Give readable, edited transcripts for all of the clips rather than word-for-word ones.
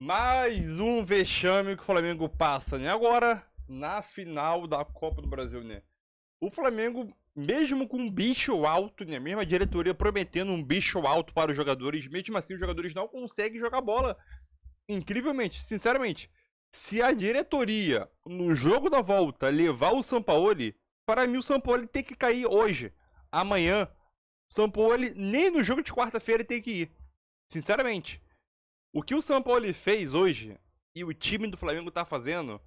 Mais um vexame que o Flamengo passa, né? Agora, na final da Copa do Brasil, né? O Flamengo, mesmo com um bicho alto, né? Mesmo a diretoria prometendo um bicho alto para os jogadores, mesmo assim os jogadores não conseguem jogar bola. Incrivelmente, sinceramente, se a diretoria, no jogo da volta, levar o Sampaoli, para mim o Sampaoli tem que cair hoje, amanhã. O Sampaoli, nem no jogo de quarta-feira tem que ir. Sinceramente. O que o Sampaoli fez hoje e o time do Flamengo tá fazendo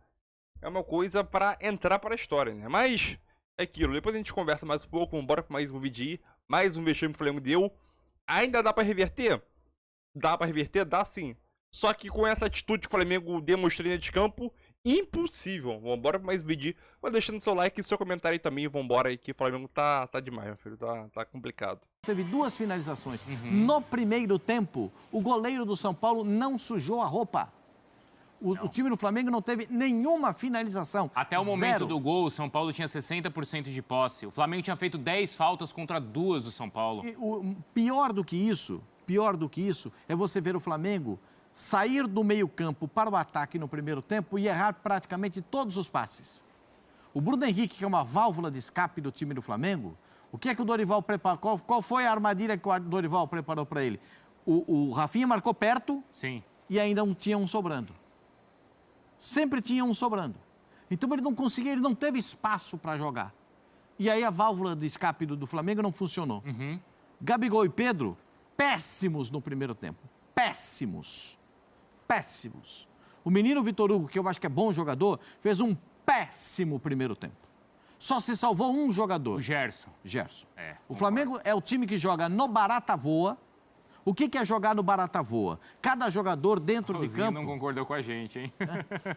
é uma coisa pra entrar para a história, né? Mas é aquilo, depois a gente conversa mais um pouco, bora pra mais um vídeo, mais um vexame que o Flamengo deu. Ainda dá pra reverter? Dá pra reverter? Dá sim. Só que com essa atitude que o Flamengo demonstrou dentro de campo, impossível. Vambora pra mais um vídeo. Vai deixando seu like e seu comentário aí também. Vambora aí que o Flamengo tá demais, meu filho. Tá complicado. Teve duas finalizações. No primeiro tempo, o goleiro do São Paulo não sujou a roupa. O time do Flamengo não teve nenhuma finalização. Até o momento do gol, o São Paulo tinha 60% de posse. O Flamengo tinha feito 10 faltas contra 2 do São Paulo. E pior do que isso, é você ver o Flamengo sair do meio-campo para o ataque no primeiro tempo e errar praticamente todos os passes. O Bruno Henrique, que é uma válvula de escape do time do Flamengo, o que é que o Dorival preparou? Qual foi a armadilha que o Dorival preparou para ele? O Rafinha marcou perto. Sim. E ainda tinha um sobrando. Sempre tinha um sobrando. Então ele não conseguia, ele não teve espaço para jogar. E aí a válvula de escape do Flamengo não funcionou. Gabigol e Pedro, péssimos no primeiro tempo. Péssimos. O menino Vitor Hugo, que eu acho que é bom jogador, fez um péssimo primeiro tempo. Só se salvou um jogador. O Gerson. O Flamengo é o time que joga no barata voa. O que é jogar no barata voa? Cada jogador dentro de campo... não concordou com a gente, hein?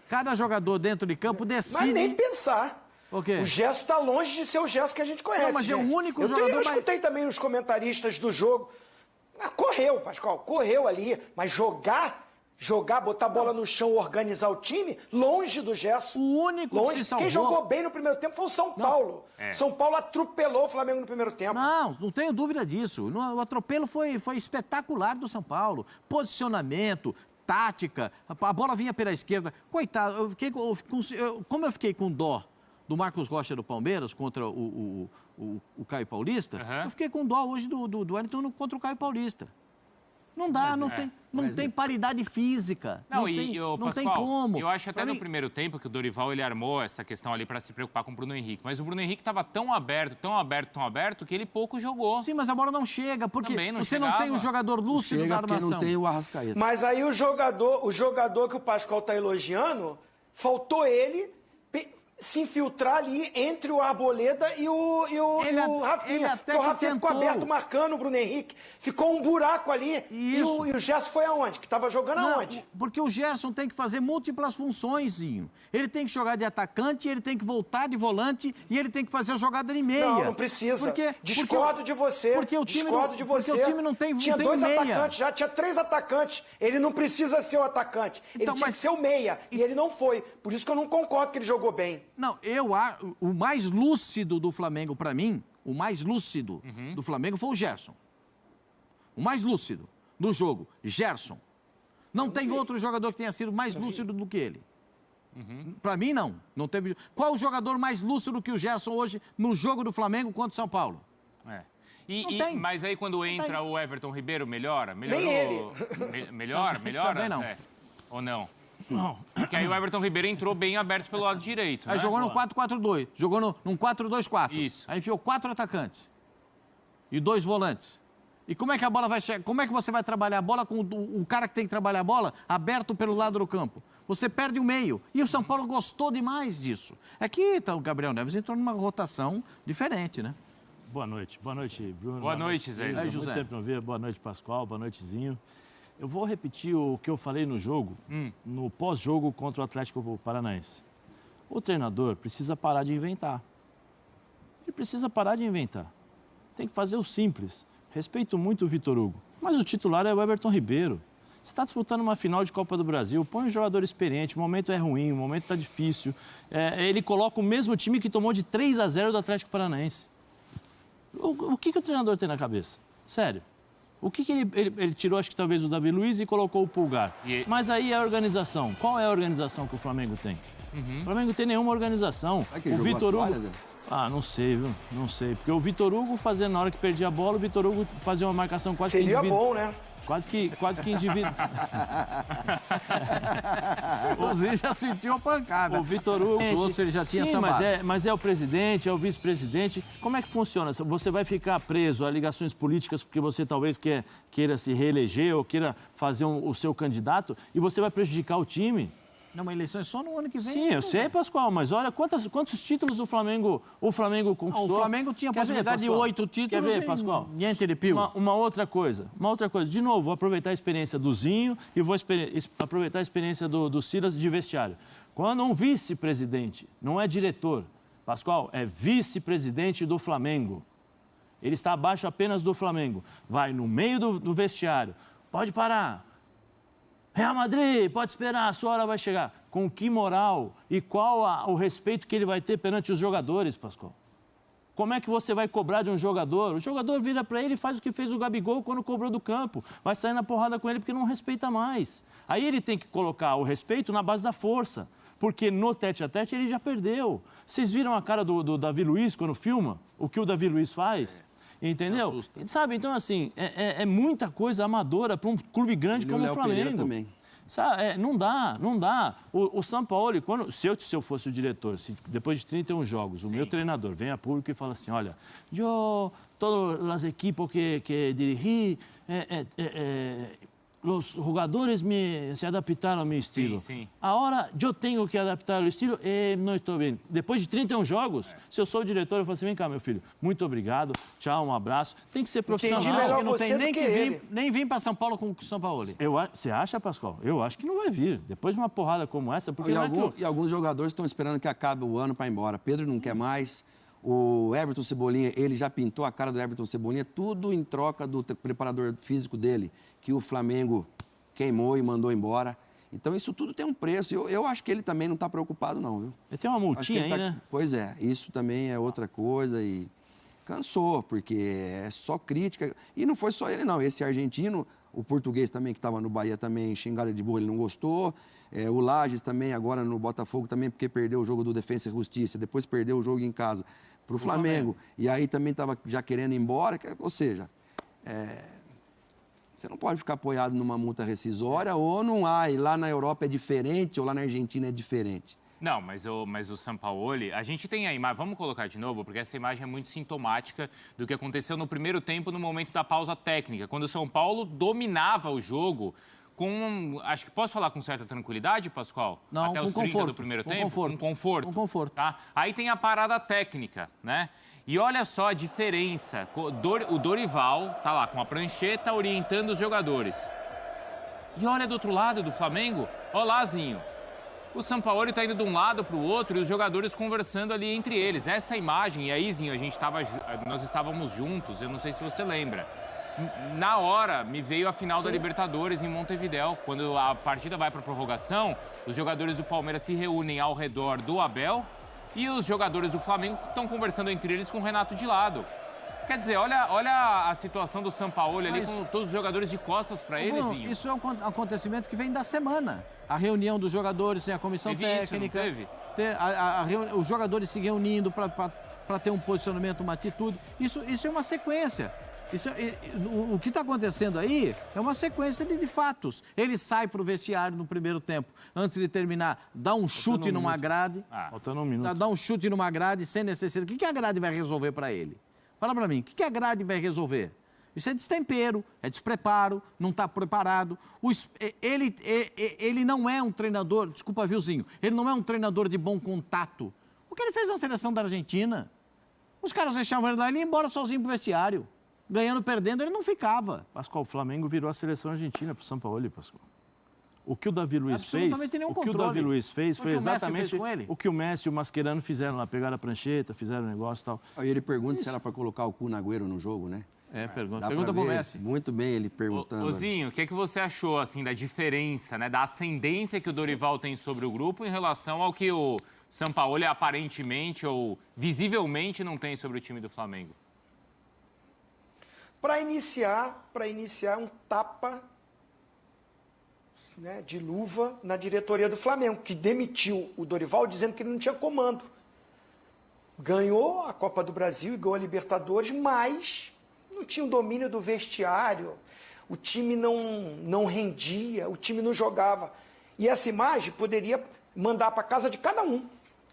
Cada jogador dentro de campo decide... Mas nem pensar. O quê? O Gerson está longe de ser o Gerson que a gente conhece. Não, mas é o único jogador... Eu escutei também os comentaristas do jogo. Correu, Pascoal, correu ali. Mas botar a bola no chão, organizar o time, longe do Gerson. O único que se salvou... Quem jogou bem no primeiro tempo foi o São Paulo. São Paulo atropelou o Flamengo no primeiro tempo. Não tenho dúvida disso. O atropelo foi espetacular do São Paulo. Posicionamento, tática, a bola vinha pela esquerda. Coitado, como eu fiquei com dó do Marcos Rocha do Palmeiras contra o Caio Paulista, eu fiquei com dó hoje do Wellington contra o Caio Paulista. Não dá, não tem paridade física. Não tem como. Eu acho até no primeiro tempo que o Dorival ele armou essa questão ali para se preocupar com o Bruno Henrique. Mas o Bruno Henrique estava tão aberto que ele pouco jogou. Sim, mas a bola não chega, porque você chegava. não tem um jogador lúcido na armação. Não tem o Arrascaeta. Mas aí o jogador que o Pascoal está elogiando, faltou ele se infiltrar ali entre o Arboleda e o Rafinha. Ele até o Rafinha ficou aberto marcando o Bruno Henrique. Ficou um buraco ali. Isso. E o Gerson foi aonde? Que estava jogando aonde? Porque o Gerson tem que fazer múltiplas funções, Ele tem que jogar de atacante, ele tem que voltar de volante e ele tem que fazer a jogada de meia. Não precisa. Discordo de você. Porque o time não tem Tinha dois meia. atacantes, já tinha 3 atacantes. Ele não precisa ser o atacante. Ele tinha que ser o meia. E ele não foi. Por isso que eu não concordo que ele jogou bem. Não, o mais lúcido do Flamengo, para mim, o mais lúcido do Flamengo foi o Gerson. O mais lúcido do jogo, Gerson. Não tem outro jogador que tenha sido mais lúcido do que ele. Para mim, não. Não teve. Qual o jogador mais lúcido que o Gerson hoje no jogo do Flamengo contra o São Paulo? Mas aí quando entra o Everton Ribeiro, melhora? Nem ele. Melhora, Também não. Zé? Ou não? Não. Porque aí o Everton Ribeiro entrou bem aberto pelo lado direito. Aí jogou no 4-4-2, jogou num 4-2-4. Isso. Aí enfiou 4 atacantes e 2 volantes. E como é que a bola vai chegar? Como é que você vai trabalhar a bola com o cara que tem que trabalhar a bola aberto pelo lado do campo? Você perde o meio. E o São Paulo gostou demais disso. É que então, o Gabriel Neves entrou numa rotação diferente, né? Boa noite, Bruno. Boa noite, Zé. Muito tempo não ver. Boa noite, Pascoal. Boa noite, Zinho. Eu vou repetir o que eu falei no jogo, no pós-jogo contra o Atlético Paranaense. O treinador precisa parar de inventar. Ele precisa parar de inventar. Tem que fazer o simples. Respeito muito o Vitor Hugo, mas o titular é o Everton Ribeiro. Você está disputando uma final de Copa do Brasil, põe um jogador experiente, o momento é ruim, o momento está difícil. Ele coloca o mesmo time que tomou de 3-0 do Atlético Paranaense. O que o treinador tem na cabeça? Sério. O que ele tirou, acho que talvez o Davi Luiz e colocou o Pulgar. Mas aí a organização. Qual é a organização que o Flamengo tem? O Flamengo não tem nenhuma organização. O Vitor Hugo... Não sei, viu? Não sei. Porque o Vitor Hugo fazendo, na hora que perdia a bola, o Vitor Hugo fazia uma marcação quase que Seria bom, né? Quase que indivíduo. O Zinho já sentiu a pancada. O Vitor Hugo... Os outros ele já tinha Sim, sambado. mas é o presidente, é o vice-presidente. Como é que funciona? Você vai ficar preso a ligações políticas porque você talvez queira se reeleger ou queira fazer o seu candidato e você vai prejudicar o time? Não, mas eleições só no ano que vem. Sim, eu sei, Pascoal, mas olha quantos títulos o Flamengo conquistou. O Flamengo tinha a possibilidade de 8 títulos. Quer ver, Pascoal? Niente de pio. Uma outra coisa. De novo, vou aproveitar a experiência do Zinho e vou aproveitar a experiência do Silas de vestiário. Quando um vice-presidente, não é diretor, Pascoal, é vice-presidente do Flamengo. Ele está abaixo apenas do Flamengo. Vai no meio do vestiário. Pode parar. Real Madrid, pode esperar, a sua hora vai chegar. Com que moral e qual o respeito que ele vai ter perante os jogadores, Pascoal? Como é que você vai cobrar de um jogador? O jogador vira para ele e faz o que fez o Gabigol quando cobrou do campo. Vai sair na porrada com ele porque não respeita mais. Aí ele tem que colocar o respeito na base da força. Porque no tete-a-tete ele já perdeu. Vocês viram a cara do Davi Luiz quando filma? O que o Davi Luiz faz? Entendeu? Sabe, então assim, é muita coisa amadora para um clube grande como o Flamengo. Também. Sabe, não dá. O Sampaoli, se eu fosse o diretor, depois de 31 jogos, o meu treinador vem a público e fala assim, olha, todas as equipes que dirigi, os jogadores se adaptaram ao meu estilo. Sim. Agora, eu tenho que adaptar ao estilo e não estou bem. Depois de 31 jogos, se eu sou o diretor, eu falo assim, vem cá, meu filho, muito obrigado, tchau, um abraço. Tem que ser profissional. Entendi Acho melhor que não você tem do nem que que ele. nem vir para São Paulo com o São Paulo. Você acha, Pascoal? Eu acho que não vai vir. Depois de uma porrada como essa, porque E alguns jogadores estão esperando que acabe o ano para ir embora. Pedro não quer mais. O Everton Cebolinha, ele já pintou a cara do Everton Cebolinha, tudo em troca do preparador físico dele, que o Flamengo queimou e mandou embora. Então, isso tudo tem um preço. Eu acho que ele também não está preocupado, não, viu? Ele tem uma multinha aí, né? Pois é, isso também é outra coisa e cansou, porque é só crítica. E não foi só ele, não. Esse argentino, o português também, que estava no Bahia, também xingaram ele de burro, ele não gostou. O Lages também, agora no Botafogo, também porque perdeu o jogo do Defensa e Justiça, depois perdeu o jogo em casa para o Flamengo. E aí também estava já querendo ir embora. Ou seja, você não pode ficar apoiado numa multa rescisória ou não há. E lá na Europa é diferente, ou lá na Argentina é diferente. Não, mas o Sampaoli, a gente tem a imagem, vamos colocar de novo, porque essa imagem é muito sintomática do que aconteceu no primeiro tempo, no momento da pausa técnica, quando o São Paulo dominava o jogo acho que posso falar com certa tranquilidade, Pascoal? Não, até os 30 do primeiro tempo? Com conforto. Com conforto. Tá? Aí tem a parada técnica, né? E olha só a diferença. O Dorival tá lá com a prancheta orientando os jogadores. E olha do outro lado do Flamengo, olá, Zinho. O Sampaoli tá indo de um lado para o outro e os jogadores conversando ali entre eles. Essa imagem, e aí, Zinho, nós estávamos juntos, eu não sei se você lembra. Na hora, me veio a final da Libertadores em Montevidéu. Quando a partida vai para a prorrogação, os jogadores do Palmeiras se reúnem ao redor do Abel e os jogadores do Flamengo estão conversando entre eles com o Renato de lado. Quer dizer, olha a situação do Sampaoli ali com todos os jogadores de costas para eles. Isso é um acontecimento que vem da semana. A reunião dos jogadores sem a comissão técnica. Isso, não teve? Os jogadores se reunindo para ter um posicionamento, uma atitude. Isso é uma sequência. O que está acontecendo aí é uma sequência de fatos. Ele sai para o vestiário no primeiro tempo, antes de terminar, dá um chute numa grade. Faltando um minuto. Dá um chute numa grade sem necessidade. O que a grade vai resolver para ele? Fala para mim, o que a grade vai resolver? Isso é destempero, é despreparo, não está preparado. Ele não é um treinador, desculpa, Vilzinho, ele não é um treinador de bom contato. O que ele fez na seleção da Argentina? Os caras deixavam ele lá e ele ia embora sozinho para o vestiário. Ganhando, perdendo, ele não ficava. Pascoal, o Flamengo virou a seleção argentina para o Sampaoli, Pascoal. O que o Davi Luiz fez, foi exatamente o que o Messi e o Mascherano fizeram lá. Pegaram a prancheta, fizeram o negócio e tal. Aí ele pergunta se era para colocar o Kun Agüero no jogo, né? Pergunta pro Messi. Muito bem ele perguntando. Ozinho, o que você achou assim, da diferença, né, da ascendência que o Dorival tem sobre o grupo em relação ao que o Sampaoli aparentemente ou visivelmente não tem sobre o time do Flamengo? para iniciar um tapa, né, de luva na diretoria do Flamengo, que demitiu o Dorival dizendo que ele não tinha comando. Ganhou a Copa do Brasil e ganhou a Libertadores, mas não tinha o domínio do vestiário, o time não rendia, o time não jogava. E essa imagem poderia mandar para casa de cada um.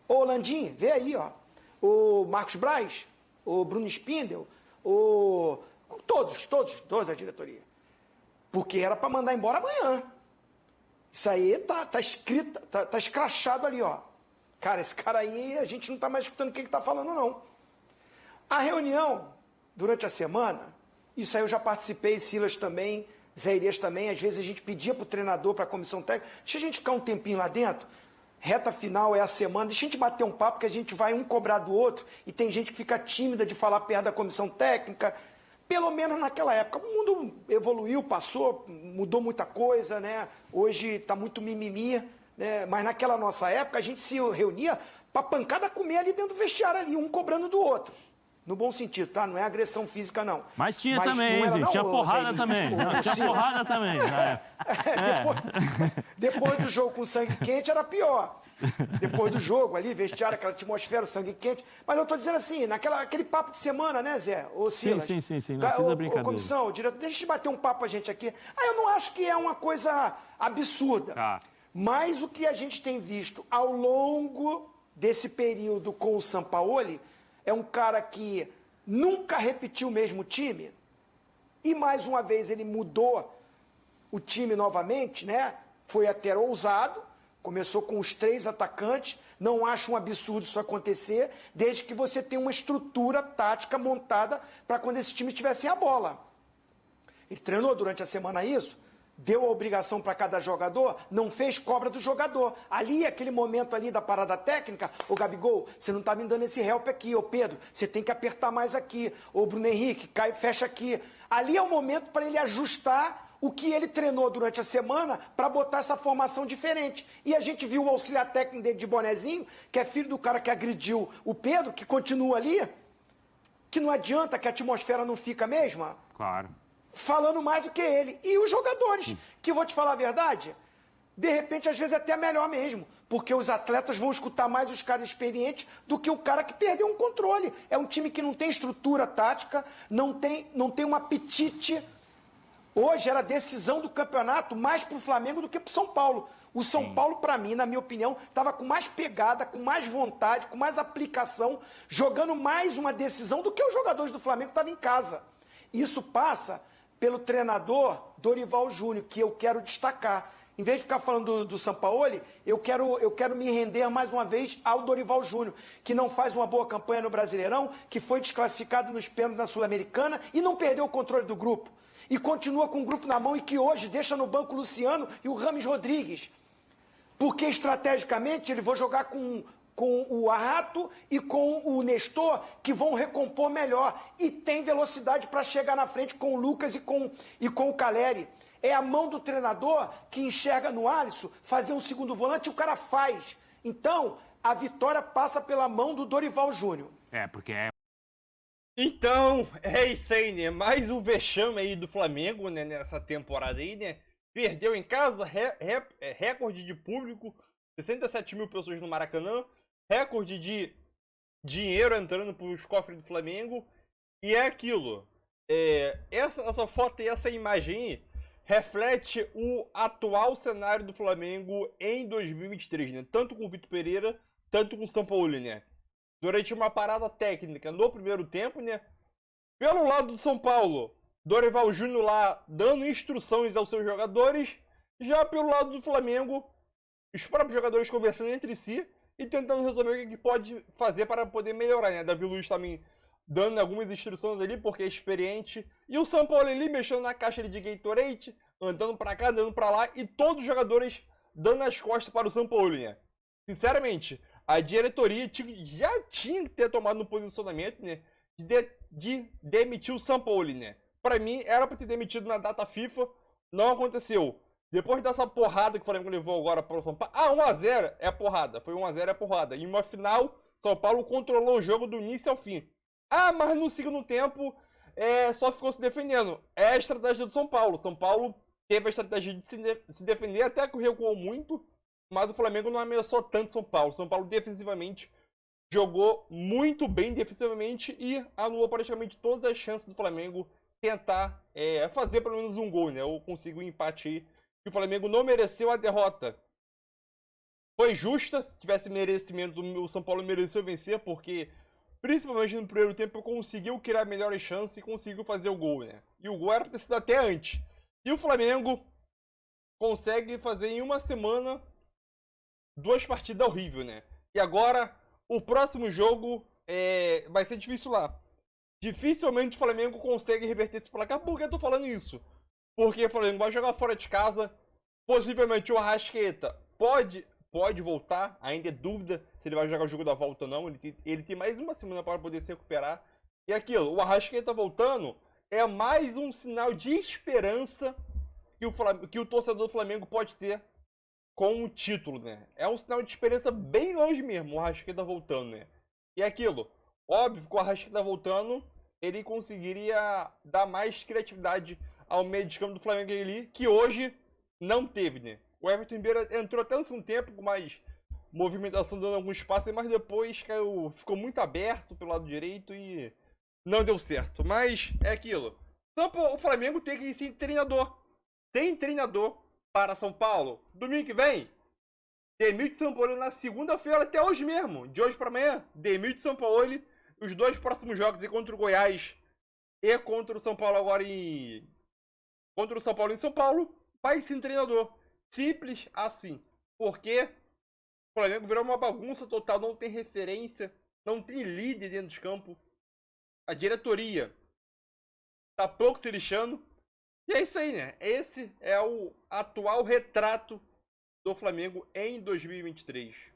Ô Landim, vê aí, ó. O Marcos Braz, o Bruno Spindel, todos da diretoria. Porque era para mandar embora amanhã. Isso aí tá escrito, tá escrachado ali, ó. Cara, esse cara aí, a gente não tá mais escutando o que ele tá falando, não. A reunião, durante a semana, isso aí eu já participei, Silas também, Zé Elias também, às vezes a gente pedia pro treinador, pra comissão técnica, deixa a gente ficar um tempinho lá dentro, reta final é a semana, deixa a gente bater um papo que a gente vai um cobrar do outro, e tem gente que fica tímida de falar perto da comissão técnica, pelo menos naquela época. O mundo evoluiu, passou, mudou muita coisa, né? Hoje está muito mimimi, né? Mas naquela nossa época a gente se reunia para pancada comer ali dentro do vestiário, ali, um cobrando do outro. No bom sentido, tá? Não é agressão física, não. Mas tinha também, hein, Zico? Tinha porrada também. Não, tinha porrada também. Depois do jogo com sangue quente era pior. Depois do jogo ali, vestiário, aquela atmosfera, sangue quente. Mas eu tô dizendo assim, aquele papo de semana, né, Zé? Ô, Silas? Sim. Não, fiz a brincadeira. Comissão, diretor, deixa eu bater um papo a gente aqui. Eu não acho que é uma coisa absurda. Tá. Mas o que a gente tem visto ao longo desse período com o Sampaoli é um cara que nunca repetiu o mesmo time e mais uma vez ele mudou o time novamente, né? Foi até ousado, começou com os 3 atacantes, não acho um absurdo isso acontecer, desde que você tenha uma estrutura tática montada para quando esse time tivesse a bola. Ele treinou durante a semana isso, deu a obrigação para cada jogador, não fez cobra do jogador. Ali, aquele momento ali da parada técnica, ô Gabigol, você não tá me dando esse help aqui, ô Pedro, você tem que apertar mais aqui, ô Bruno Henrique, cai, fecha aqui. Ali é o momento para ele ajustar o que ele treinou durante a semana para botar essa formação diferente. E a gente viu o auxiliar técnico dele de bonezinho, que é filho do cara que agrediu o Pedro, que continua ali, que não adianta, que a atmosfera não fica a mesma. Claro. Falando mais do que ele. E os jogadores, que vou te falar a verdade, de repente, às vezes, até melhor mesmo. Porque os atletas vão escutar mais os caras experientes do que o cara que perdeu um controle. É um time que não tem estrutura tática, não tem um apetite. Hoje era a decisão do campeonato mais para o Flamengo do que para o São Paulo. O São Paulo, para mim, na minha opinião, estava com mais pegada, com mais vontade, com mais aplicação, jogando mais uma decisão do que os jogadores do Flamengo estavam em casa. Isso passa pelo treinador Dorival Júnior, que eu quero destacar. Em vez de ficar falando do Sampaoli, eu quero me render mais uma vez ao Dorival Júnior, que não faz uma boa campanha no Brasileirão, que foi desclassificado nos pênaltis na Sul-Americana e não perdeu o controle do grupo. E continua com o grupo na mão e que hoje deixa no banco o Luciano e o Rames Rodrigues. Porque estrategicamente ele vai jogar com o Arrato e com o Nestor, que vão recompor melhor. E tem velocidade para chegar na frente com o Lucas e com o Caleri. É a mão do treinador que enxerga no Alisson fazer um segundo volante e o cara faz. Então, a vitória passa pela mão do Dorival Júnior. Porque é. Então, é isso aí, né? Mais um vexame aí do Flamengo, né? Nessa temporada aí, né? Perdeu em casa, recorde de público, 67 mil pessoas no Maracanã, recorde de dinheiro entrando pros cofres do Flamengo. E é aquilo. Essa foto e essa imagem aí reflete o atual cenário do Flamengo em 2023, né? Tanto com o Vitor Pereira, tanto com o Sampaoli, né? Durante uma parada técnica no primeiro tempo, né? Pelo lado do São Paulo, Dorival Júnior lá dando instruções aos seus jogadores. Já pelo lado do Flamengo, os próprios jogadores conversando entre si e tentando resolver o que pode fazer para poder melhorar, né? Davi Luiz também dando algumas instruções ali, porque é experiente. E o São Paulo ali mexendo na caixa ali de Gatorade, andando pra cá, andando pra lá, e todos os jogadores dando as costas para o São Paulo, né? Sinceramente, a diretoria já tinha que ter tomado um posicionamento, né? De demitir o São Paulo, né? Pra mim, era pra ter demitido na data FIFA, não aconteceu. Depois dessa porrada que o Flamengo levou agora para o São Paulo... 1x0 é porrada, foi 1x0 é porrada. Em uma final, São Paulo controlou o jogo do início ao fim. Mas no segundo tempo, só ficou se defendendo. É a estratégia do São Paulo. São Paulo teve a estratégia de se defender, até que recuou muito, mas o Flamengo não ameaçou tanto São Paulo. São Paulo defensivamente jogou muito bem defensivamente e anulou praticamente todas as chances do Flamengo tentar fazer pelo menos um gol, né? Ou conseguir um empate aí. E o Flamengo não mereceu a derrota. Foi justa, se tivesse merecimento, o São Paulo mereceu vencer, porque principalmente no primeiro tempo conseguiu criar melhores chances e conseguiu fazer o gol, né? E o gol era pra ter sido até antes. E o Flamengo consegue fazer em uma semana 2 partidas horríveis, né? E agora, o próximo jogo vai ser difícil lá. Dificilmente o Flamengo consegue reverter esse placar. Por que eu tô falando isso? Porque o Flamengo vai jogar fora de casa. Possivelmente o Arrascaeta pode voltar. Ainda é dúvida se ele vai jogar o jogo da volta ou não. Ele tem mais uma semana para poder se recuperar. E aquilo, o Arrascaeta voltando é mais um sinal de esperança que o torcedor do Flamengo pode ter com o título, né? É um sinal de esperança bem longe mesmo, o Arrascaeta voltando, né? E aquilo, óbvio que o Arrascaeta voltando, ele conseguiria dar mais criatividade ao meio de campo do Flamengo ali, que hoje não teve, né? O Everton Ribeiro entrou até no segundo tempo com mais movimentação, dando alguns passos, mas depois ficou muito aberto pelo lado direito e não deu certo. Mas é aquilo. Então o Flamengo tem que ir sem treinador. Tem treinador para São Paulo. Domingo que vem, Demir de São Paulo na segunda-feira, até hoje mesmo. De hoje para amanhã, Demir de São Paulo. Os 2 próximos jogos é contra o Goiás e contra o São Paulo agora contra o São Paulo em São Paulo. Vai sem treinador. Simples assim. Porque o Flamengo virou uma bagunça total. Não tem referência. Não tem líder dentro de campo. A diretoria tá pouco se lixando. E é isso aí, né? Esse é o atual retrato do Flamengo em 2023.